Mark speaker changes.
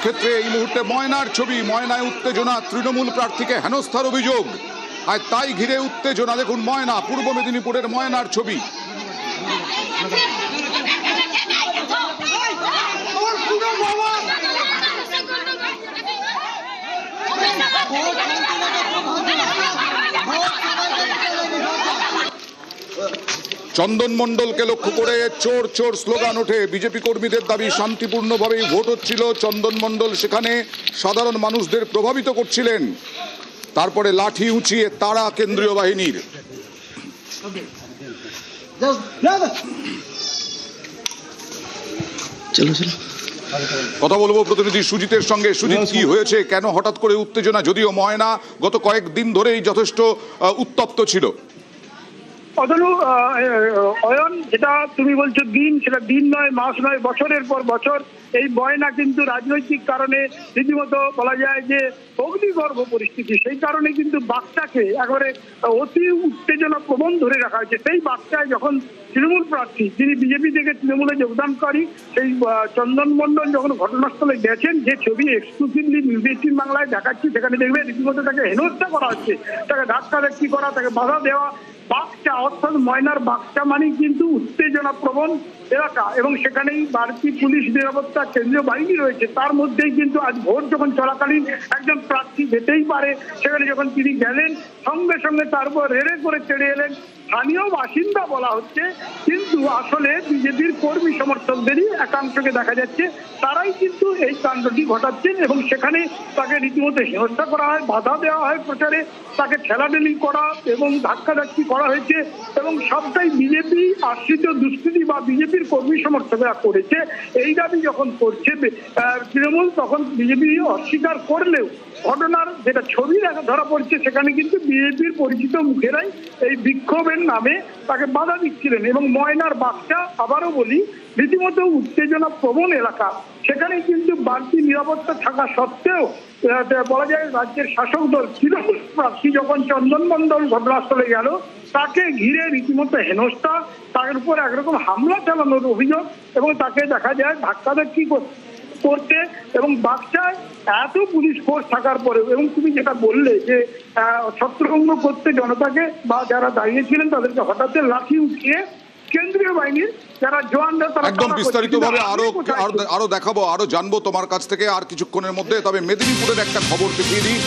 Speaker 1: ক্ষেত্রে এই মুহূর্তে ময়নার ছবি, ময়নায় উত্তেজনা, তৃণমূল প্রার্থীকে হেনস্থার অভিযোগ, আর তাই ঘিরে উত্তেজনা। দেখুন ময়না, পূর্ব মেদিনীপুরের ময়নার ছবি। চন্দন মণ্ডলকে লক্ষ্য করে চোর চোর স্লোগান ওঠে। বিজেপি কর্মীদের দাবি শান্তিপূর্ণভাবেই ভোট হচ্ছিল। চন্দন মণ্ডল সেখানে সাধারণ মানুষদের প্রভাবিত করছিলেন। তারপরে লাঠি উঁচিয়ে তাড়া কেন্দ্রীয় বাহিনীর। কথা বলবো প্রতিনিধি সুজিতের সঙ্গে। সুজিত, কি হয়েছে, কেন হঠাৎ করে উত্তেজনা? যদিও ময়না গত কয়েকদিন ধরেই যথেষ্ট উত্তপ্ত ছিল।
Speaker 2: অয়ন, যেটা তুমি বলছো দিন, সেটা দিন নয়, মাস নয়, বছরের পর বছর এই ময়না কিন্তু রাজনৈতিক কারণে রীতিমতো বলা যায় যে অগ্নিগর্ভ পরিস্থিতি। সেই কারণে কিন্তু বাচ্চাকে একেবারে অতি উত্তেজনা প্রবণ ধরে রাখা হয়েছে। সেই বাচ্চায় যখন তৃণমূল প্রার্থী, যিনি বিজেপি থেকে তৃণমূলে যোগদানকারী, সেই চন্দন মণ্ডল যখন ঘটনাস্থলে গেছেন, যে ছবি এক্সক্লুসিভলি নিউজ 18 বাংলায় দেখাচ্ছি, সেখানে দেখবে রীতিমতো তাকে হেনস্থা করা হচ্ছে, তাকে ধাক্কাধাক্কি করা, তাকে বাধা দেওয়া। বাগচা অর্থাৎ ময়নার বাগচা মানেই কিন্তু উত্তেজনা প্রবণ এলাকা, এবং সেখানেই ভারতীয় পুলিশ নিরাপত্তা কেন্দ্রীয় বাহিনী রয়েছে। তার মধ্যেই কিন্তু আজ ভোট যখন চলাকালীন একজন প্রার্থী যেতেই পারে, সেখানে যখন তিনি গেলেন, সঙ্গে সঙ্গে তার উপর রেড়ে করে চেড়ে এলেন স্থানীয় বাসিন্দা বলা হচ্ছে, কিন্তু আসলে বিজেপির কর্মী সমর্থকদেরই একাংশকে দেখা যাচ্ছে, তারাই কিন্তু এই কাণ্ডটি ঘটাচ্ছেন। এবং সেখানে তাকে রীতিমতো হেনস্থা করা হয়, বাধা দেওয়া হয় প্রচারে, তাকে ঠেলাঠেলি করা এবং ধাক্কাধাক্কি করা হয়েছে। এবং সবটাই বিজেপি আশ্রিত দুষ্কৃতি বা বিজেপির কর্মী সমর্থকরা করেছে। এই দাবি যখন করছে তৃণমূল, তখন বিজেপি অস্বীকার করলেও ঘটনার যেটা ছবি ধরা পড়ছে, সেখানে কিন্তু বিজেপির পরিচিত মুখেরাই এই বিক্ষোভের নামে তাকে বাধা দিচ্ছিলেন। এবং ময়নার বাগচা, আবারও বলি, রীতিমতো উত্তেজনা প্রবণ এলাকা। সেখানে কিন্তু বাড়তি নিরাপত্তা থাকা সত্ত্বেও বলা যায় রাজ্যের শাসক দল তৃণমূল প্রার্থী যখন চন্দন মণ্ডল ঘটনাস্থলে গেল, তাকে ঘিরে রীতিমতো হেনস্থা, তার উপর একরকম হামলা চালানোর অভিযোগ, এবং তাকে দেখা যায় ধাক্কাধাক্কি করতে। এবং বাগচায় এত পুলিশ ফোর্স থাকার পরেও, এবং তুমি যেটা বললে যে ছত্রভঙ্গ করতে জনতাকে বা যারা দাঁড়িয়েছিলেন তাদেরকে হঠাৎ লাঠি উঠিয়ে কেন্দ্রীয় বাহিনীর যারা জওয়ানরা, তারা
Speaker 1: একদম বিস্তারিতভাবে আরো দেখাবো, আরো জানবো তোমার কাছ থেকে আর কিছুক্ষণের মধ্যে। তবে মেদিনীপুরের একটা খবর দেখিয়ে দিই।